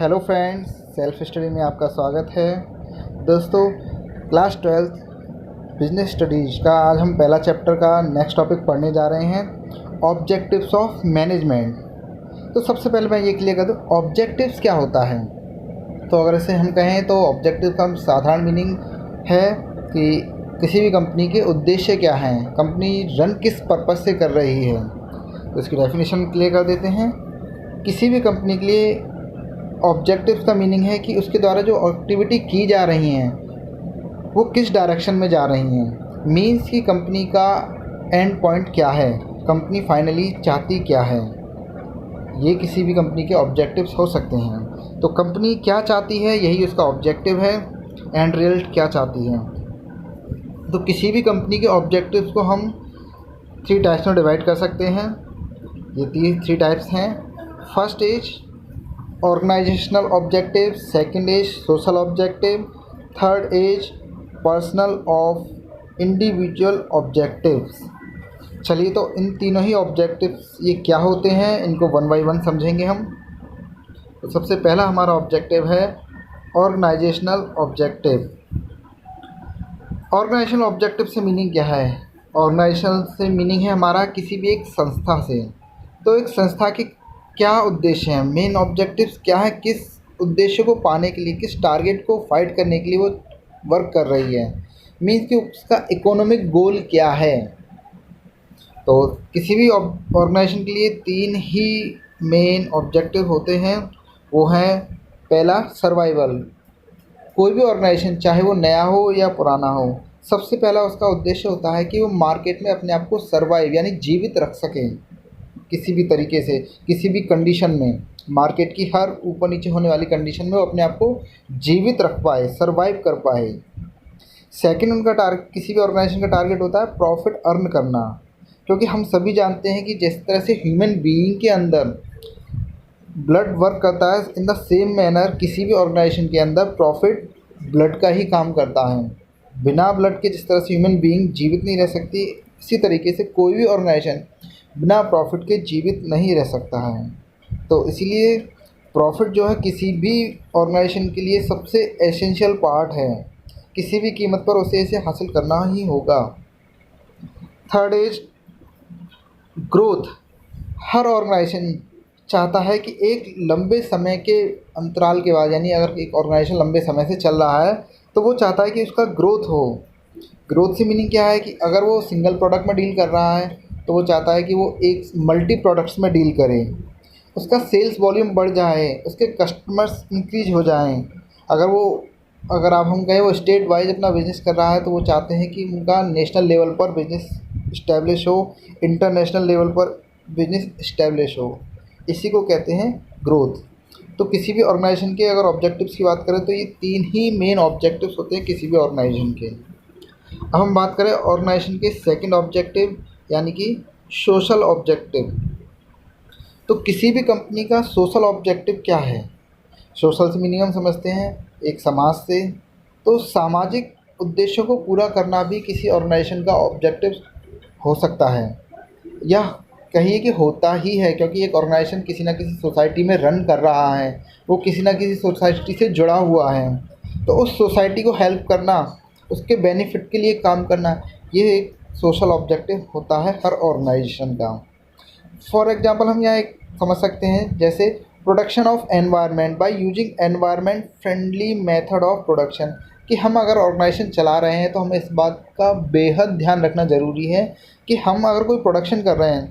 Hello friends, self study में आपका स्वागत है। दोस्तों, क्लास 12th बिजनेस स्टडीज़ का आज हम पहला चैप्टर का नेक्स्ट टॉपिक पढ़ने जा रहे हैं, ऑब्जेक्टिव्स ऑफ मैनेजमेंट। तो सबसे पहले मैं ये क्लियर कर दूँ, ऑब्जेक्टिव्स क्या होता है। तो अगर इसे हम कहें तो ऑब्जेक्टिव का साधारण मीनिंग है कि किसी भी कंपनी के उद्देश्य क्या हैं, कंपनी रन किस पर्पज़ से कर रही है। तो इसकी डेफिनेशन क्लियर कर देते हैं। किसी भी कंपनी के लिए ऑब्जेक्टिव का मीनिंग है कि उसके द्वारा जो एक्टिविटी की जा रही हैं वो किस डायरेक्शन में जा रही हैं। मीन्स कि कंपनी का एंड पॉइंट क्या है, कंपनी फाइनली चाहती क्या है। ये किसी भी कंपनी के ऑब्जेक्टिव्स हो सकते हैं। तो कंपनी क्या चाहती है, यही उसका ऑब्जेक्टिव है। एंड रिजल्ट क्या चाहती है। तो किसी भी कंपनी के ऑब्जेक्टिव्स को हम 3 टाइप्स में डिवाइड कर सकते हैं। ये 3 टाइप्स हैं। First is organisational objective, second is social objective, third is personal of individual objectives. चलिए, तो इन तीनों ही ऑब्जेक्टिव्स ये क्या होते हैं, इनको वन बाय वन समझेंगे हम। तो सबसे पहला हमारा ऑब्जेक्टिव है ऑर्गेनाइजेशनल ऑब्जेक्टिव। ऑर्गेनाइजेशनल ऑब्जेक्टिव से मीनिंग क्या है। ऑर्गेनाइजेशन से मीनिंग है हमारा किसी भी एक संस्था से। तो एक संस्था के क्या उद्देश्य हैं, मेन ऑब्जेक्टिव्स क्या है, किस उद्देश्य को पाने के लिए, किस टारगेट को फाइट करने के लिए वो वर्क कर रही है। मीन्स कि उसका इकोनॉमिक गोल क्या है। तो किसी भी ऑर्गेनाइजेशन के लिए 3 ही मेन ऑब्जेक्टिव होते हैं। वो हैं, पहला सर्वाइवल। कोई भी ऑर्गेनाइजेशन चाहे वो नया हो या पुराना हो, सबसे पहला उसका उद्देश्य होता है कि वो मार्केट में अपने आप को सर्वाइव यानी जीवित रख सके। किसी भी तरीके से, किसी भी कंडीशन में, मार्केट की हर ऊपर नीचे होने वाली कंडीशन में वो अपने आप को जीवित रख पाए, सर्वाइव कर पाए। सेकंड, उनका टारगेट, किसी भी ऑर्गेनाइजेशन का टारगेट होता है प्रॉफिट अर्न करना। क्योंकि हम सभी जानते हैं कि जिस तरह से ह्यूमन बीइंग के अंदर ब्लड वर्क करता है, इन द सेम मैनर किसी भी ऑर्गेनाइजेशन के अंदर प्रॉफिट ब्लड का ही काम करता है। बिना ब्लड के जिस तरह से ह्यूमन बीइंग जीवित नहीं रह सकती, इसी तरीके से कोई भी ऑर्गेनाइजेशन बिना प्रॉफिट के जीवित नहीं रह सकता है। तो इसीलिए प्रॉफिट जो है किसी भी ऑर्गेनाइजेशन के लिए सबसे एसेंशियल पार्ट है। किसी भी कीमत पर उसे इसे हासिल करना ही होगा। Third is growth. हर ऑर्गेनाइजेशन चाहता है कि एक लंबे समय के अंतराल के बाद, यानी अगर एक ऑर्गेनाइजेशन लंबे समय से चल रहा है तो वो चाहता है कि उसका ग्रोथ हो। ग्रोथ से मीनिंग क्या है कि अगर वो सिंगल प्रोडक्ट में डील कर रहा है तो वो चाहता है कि वो एक मल्टी प्रोडक्ट्स में डील करे, उसका सेल्स वॉल्यूम बढ़ जाए, उसके कस्टमर्स इंक्रीज हो जाएं। अगर आप हम कहें वो स्टेट वाइज अपना बिज़नेस कर रहा है तो वो चाहते हैं कि उनका नेशनल लेवल पर बिज़नेस इस्टेब्लिश हो, इंटरनेशनल लेवल पर बिज़नेस इस्टेब्लिश हो। इसी को कहते हैं ग्रोथ। तो किसी भी ऑर्गेनाइजेशन के अगर ऑब्जेक्टिव्स की बात करें तो ये 3 ही मेन ऑब्जेक्टिव्स होते हैं किसी भी ऑर्गेनाइजेशन के। अब हम बात करें ऑर्गेनाइजेशन के सेकंड ऑब्जेक्टिव यानी कि सोशल ऑब्जेक्टिव। तो किसी भी कंपनी का सोशल ऑब्जेक्टिव क्या है। सोशल से मीनिंग हम समझते हैं एक समाज से। तो सामाजिक उद्देश्यों को पूरा करना भी किसी ऑर्गेनाइजेशन का ऑब्जेक्टिव हो सकता है, यह कहिए कि होता ही है। क्योंकि एक ऑर्गेनाइजेशन किसी न किसी सोसाइटी में रन कर रहा है, वो किसी न किसी सोसाइटी से जुड़ा हुआ है। तो उस सोसाइटी को हेल्प करना, उसके बेनिफिट के लिए काम करना, ये एक सोशल ऑब्जेक्टिव होता है हर ऑर्गेनाइजेशन का। फॉर एग्जांपल हम यहाँ एक समझ सकते हैं, जैसे production of environment by using environment friendly method of production. कि हम अगर ऑर्गेनाइजेशन चला रहे हैं तो हमें इस बात का बेहद ध्यान रखना ज़रूरी है कि हम अगर कोई प्रोडक्शन कर रहे हैं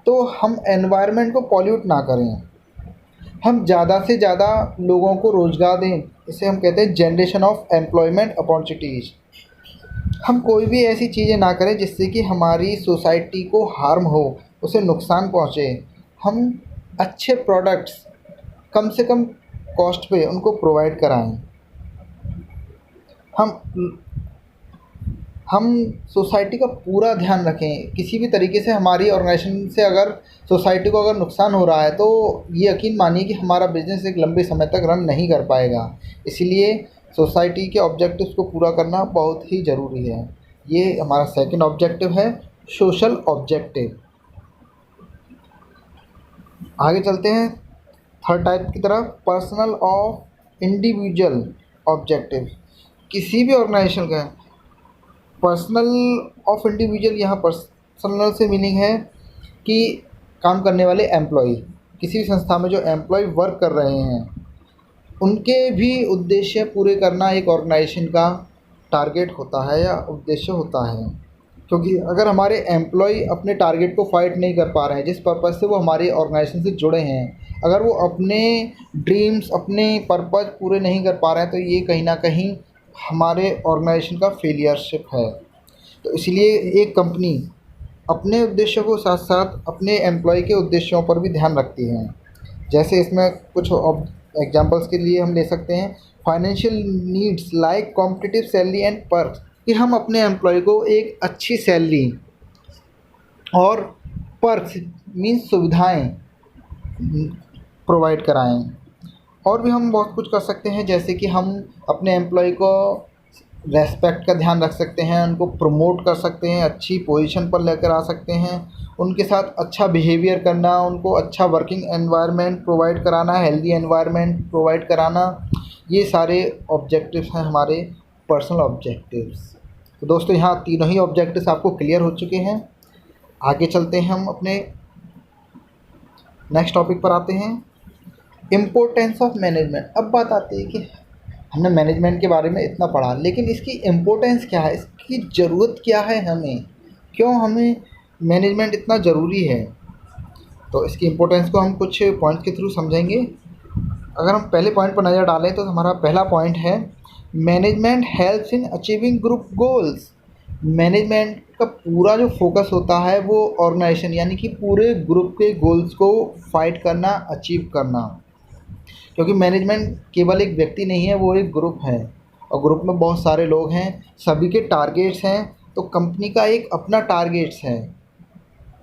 तो हम एनवायरनमेंट को पॉल्यूट ना करें, हम ज़्यादा से ज़्यादा लोगों को रोज़गार दें। इसे हम कहते हैं जनरेशन ऑफ एम्प्लॉयमेंट अपॉर्चुनिटीज़। हम कोई भी ऐसी चीज़ें ना करें जिससे कि हमारी सोसाइटी को हार्म हो, उसे नुकसान पहुँचे। हम अच्छे प्रोडक्ट्स कम से कम कॉस्ट पे उनको प्रोवाइड कराएं। हम सोसाइटी का पूरा ध्यान रखें। किसी भी तरीके से हमारी ऑर्गेनाइजेशन से अगर सोसाइटी को अगर नुकसान हो रहा है तो ये यकीन मानिए कि हमारा बिज़नेस एक लंबे समय तक रन नहीं कर पाएगा। इसीलिए सोसाइटी के ऑब्जेक्टिव्स को पूरा करना बहुत ही ज़रूरी है। ये हमारा सेकंड ऑब्जेक्टिव है, सोशल ऑब्जेक्टिव। आगे चलते हैं थर्ड टाइप की तरफ पर्सनल ऑफ इंडिविजुअल ऑब्जेक्टिव। किसी भी ऑर्गेनाइजेशन का पर्सनल ऑफ इंडिविजुअल, यहाँ पर्सनल से मीनिंग है कि काम करने वाले एम्प्लॉय, किसी भी संस्था में जो एम्प्लॉय वर्क कर रहे हैं उनके भी उद्देश्य पूरे करना एक ऑर्गेनाइजेशन का टारगेट होता है या उद्देश्य होता है। क्योंकि अगर हमारे एम्प्लॉय अपने टारगेट को फाइट नहीं कर पा रहे हैं, जिस पर्पज़ से वो हमारे ऑर्गेनाइजेशन से जुड़े हैं, अगर वो अपने ड्रीम्स, अपने पर्पज़ पूरे नहीं कर पा रहे हैं, तो ये कहीं ना कहीं हमारे ऑर्गेनाइजेशन का फेलियरशिप है। तो इसलिए एक कंपनी अपने उद्देश्यों को साथ साथ अपने एम्प्लॉय के उद्देश्यों पर भी ध्यान रखती है। जैसे इसमें कुछ एग्जांपल्स के लिए हम ले सकते हैं financial needs like competitive salary and perks, कि हम अपने एम्प्लॉय को एक अच्छी सैलरी और पर्क्स मीन्स सुविधाएं प्रोवाइड कराएं। और भी हम बहुत कुछ कर सकते हैं, जैसे कि हम अपने एम्प्लॉय को रेस्पेक्ट का ध्यान रख सकते हैं, उनको प्रमोट कर सकते हैं, अच्छी पोजीशन पर लेकर आ सकते हैं, उनके साथ अच्छा बिहेवियर करना, उनको अच्छा वर्किंग एनवायरनमेंट प्रोवाइड कराना, हेल्दी एनवायरनमेंट प्रोवाइड कराना, ये सारे ऑब्जेक्टिव्स हैं हमारे पर्सनल ऑब्जेक्टिव्स। तो दोस्तों यहाँ तीनों ही ऑब्जेक्टिव्स आपको क्लियर हो चुके हैं। आगे चलते हैं, हम अपने नेक्स्ट टॉपिक पर आते हैं, इम्पोर्टेंस ऑफ मैनेजमेंट। अब बात आती है कि हमने मैनेजमेंट के बारे में इतना पढ़ा, लेकिन इसकी इम्पोर्टेंस क्या है, इसकी ज़रूरत क्या है, हमें क्यों हमें मैनेजमेंट इतना ज़रूरी है। तो इसकी इम्पोर्टेंस को हम कुछ पॉइंट्स के थ्रू समझेंगे। अगर हम पहले पॉइंट पर नज़र डालें तो हमारा पहला पॉइंट है management helps in achieving group goals. Management का पूरा जो फोकस होता है वो ऑर्गेनाइजेशन यानी कि पूरे ग्रुप के गोल्स को फाइट करना, अचीव करना। क्योंकि मैनेजमेंट केवल एक व्यक्ति नहीं है, वो एक ग्रुप है और ग्रुप में बहुत सारे लोग हैं, सभी के टारगेट्स हैं। तो कंपनी का एक अपना टारगेट्स है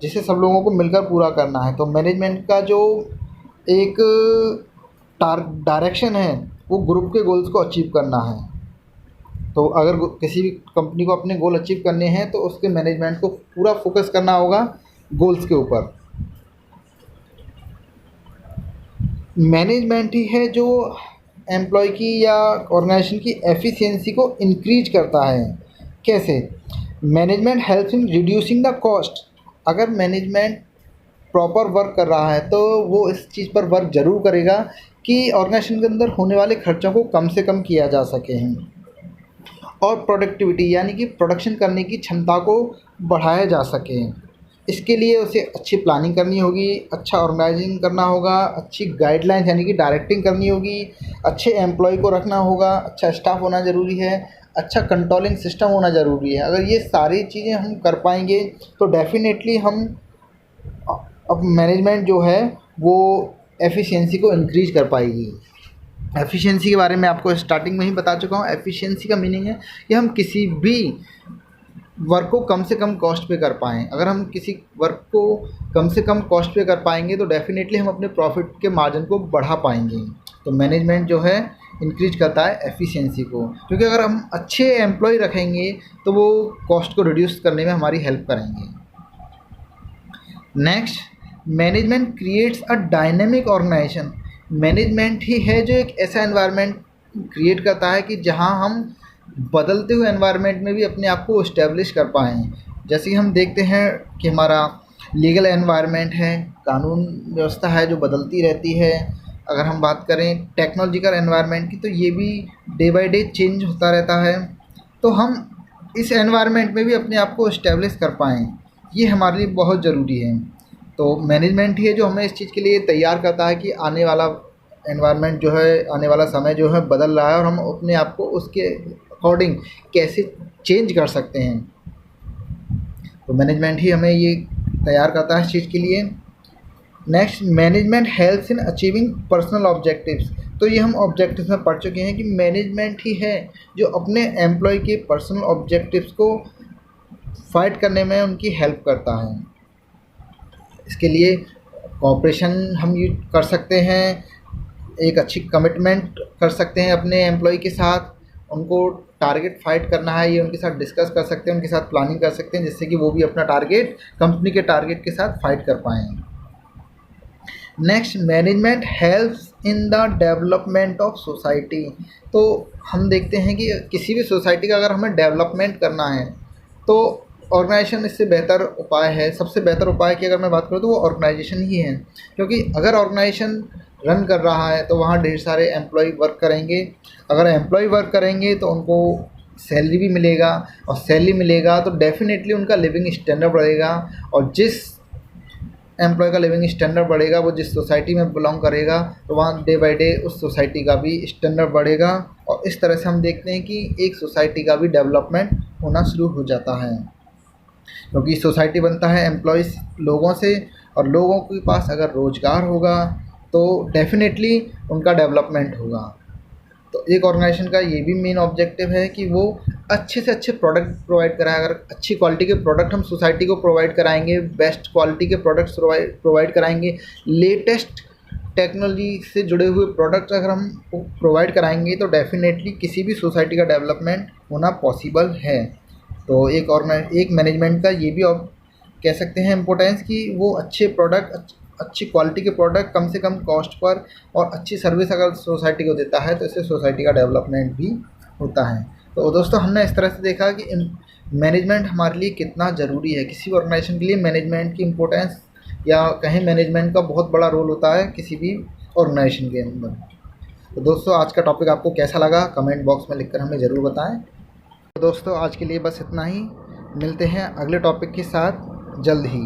जिसे सब लोगों को मिलकर पूरा करना है। तो मैनेजमेंट का जो एक डायरेक्शन है वो ग्रुप के गोल्स को अचीव करना है। तो अगर किसी भी कंपनी को अपने गोल अचीव करने हैं तो उसके मैनेजमेंट को पूरा फोकस करना होगा गोल्स के ऊपर। मैनेजमेंट ही है जो एम्प्लॉय की या ऑर्गेनाइजेशन की एफिशिएंसी को इंक्रीज करता है। कैसे? Management helps in reducing the cost. अगर मैनेजमेंट प्रॉपर वर्क कर रहा है तो वो इस चीज़ पर वर्क ज़रूर करेगा कि ऑर्गेनाइजेशन के अंदर होने वाले खर्चों को कम से कम किया जा सके हैं, और प्रोडक्टिविटी यानी कि प्रोडक्शन करने की क्षमता को बढ़ाया जा सके। इसके लिए उसे अच्छी प्लानिंग करनी होगी, अच्छा ऑर्गेनाइजिंग करना होगा, अच्छी गाइडलाइंस यानी कि डायरेक्टिंग करनी होगी, अच्छे एम्प्लॉय को रखना होगा, अच्छा स्टाफ होना ज़रूरी है, अच्छा कंट्रोलिंग सिस्टम होना ज़रूरी है। अगर ये सारी चीज़ें हम कर पाएंगे तो डेफिनेटली हम अब मैनेजमेंट जो है वो एफिशिएंसी को इंक्रीज कर पाएगी। एफिशिएंसी के बारे में आपको स्टार्टिंग में ही बता चुका हूँ। एफिशिएंसी का मीनिंग है कि हम किसी भी वर्क को कम से कम कॉस्ट पे कर पाएँ। अगर हम किसी वर्क को कम से कम कॉस्ट पे कर पाएंगे तो डेफिनेटली हम अपने प्रॉफिट के मार्जिन को बढ़ा पाएंगे। तो मैनेजमेंट जो है इंक्रीज करता है एफिशिएंसी को, क्योंकि अगर हम अच्छे एम्प्लॉय रखेंगे तो वो कॉस्ट को रिड्यूस करने में हमारी हेल्प करेंगे। Next, management creates a dynamic organization. Management ही है जो एक ऐसा एनवायरनमेंट क्रिएट करता है कि जहां हम बदलते हुए एनवायरनमेंट में भी अपने आप को इस्टेब्लिश कर पाएँ। जैसे कि हम देखते हैं कि हमारा लीगल एनवायरनमेंट है, कानून व्यवस्था है जो बदलती रहती है। अगर हम बात करें टेक्नोलॉजिकल एनवायरनमेंट की तो ये भी डे बाय डे चेंज होता रहता है। तो हम इस एनवायरनमेंट में भी अपने आप को इस्टेब्लिश कर पाएँ, ये हमारे लिए बहुत ज़रूरी है। तो मैनेजमेंट ही है जो हमें इस चीज़ के लिए तैयार करता है कि आने वाला एनवायरनमेंट जो है, आने वाला समय जो है बदल रहा है और हम अपने आप को उसके अकॉर्डिंग कैसे चेंज कर सकते हैं। तो मैनेजमेंट ही हमें ये तैयार करता है इस चीज़ के लिए। Next, management helps in achieving personal objectives. तो ये हम ऑब्जेक्टिव्स में पढ़ चुके हैं कि मैनेजमेंट ही है जो अपने एम्प्लॉय के पर्सनल ऑब्जेक्टिव्स को फाइट करने में उनकी हेल्प करता है। इसके लिए कोऑपरेशन हम यूज कर सकते हैं, एक अच्छी कमिटमेंट कर सकते हैं अपने एम्प्लॉय के साथ, उनको टारगेट फाइट करना है ये उनके साथ डिस्कस कर सकते हैं, उनके साथ प्लानिंग कर सकते हैं जिससे कि वो भी अपना टारगेट कंपनी के टारगेट के साथ फाइट कर पाएँ। Next, management helps in the development of society. तो हम देखते हैं कि किसी भी सोसाइटी का अगर हमें डेवलपमेंट करना है तो ऑर्गेनाइजेशन इससे बेहतर उपाय है। सबसे बेहतर उपाय की अगर मैं बात करूँ तो वो ऑर्गेनाइजेशन ही है, क्योंकि अगर ऑर्गेनाइजेशन रन कर रहा है तो वहाँ ढेर सारे एम्प्लॉय वर्क करेंगे। अगर एम्प्लॉय वर्क करेंगे तो उनको सैलरी भी मिलेगा, और सैलरी मिलेगा तो डेफिनेटली उनका लिविंग स्टैंडर्ड बढ़ेगा, और जिस एम्प्लॉय का लिविंग स्टैंडर्ड बढ़ेगा वो जिस सोसाइटी में बिलोंग करेगा तो वहाँ डे बाय डे उस सोसाइटी का भी स्टैंडर्ड बढ़ेगा। और इस तरह से हम देखते हैं कि एक सोसाइटी का भी डेवलपमेंट होना शुरू हो जाता है, क्योंकि सोसाइटी बनता है एम्प्लॉयज़ लोगों से, और लोगों के पास अगर रोज़गार होगा तो डेफिनेटली उनका डेवलपमेंट होगा। तो एक ऑर्गेनाइजेशन का ये भी मेन ऑब्जेक्टिव है कि वो अच्छे से अच्छे प्रोडक्ट प्रोवाइड कराए। अगर अच्छी क्वालिटी के प्रोडक्ट हम सोसाइटी को प्रोवाइड कराएंगे, बेस्ट क्वालिटी के प्रोडक्ट्स प्रोवाइड कराएंगे, लेटेस्ट टेक्नोलॉजी से जुड़े हुए प्रोडक्ट्स अगर हम प्रोवाइड कराएंगे तो डेफिनेटली किसी भी सोसाइटी का डेवलपमेंट होना पॉसिबल है। तो एक मैनेजमेंट का ये भी कह सकते हैं इम्पोर्टेंस कि वो अच्छे प्रोडक्ट, अच्छी क्वालिटी के प्रोडक्ट कम से कम कॉस्ट पर और अच्छी सर्विस अगर सोसाइटी को देता है तो इससे सोसाइटी का डेवलपमेंट भी होता है। तो दोस्तों, हमने इस तरह से देखा कि मैनेजमेंट हमारे लिए कितना ज़रूरी है। किसी भी ऑर्गेनाइजेशन के लिए मैनेजमेंट की इम्पोर्टेंस या कहें मैनेजमेंट का बहुत बड़ा रोल होता है किसी भी ऑर्गेनाइजेशन के अंदर। तो दोस्तों, आज का टॉपिक आपको कैसा लगा कमेंट बॉक्स में लिखकर हमें ज़रूर बताएं। तो दोस्तों, आज के लिए बस इतना ही। मिलते हैं अगले टॉपिक के साथ जल्द ही।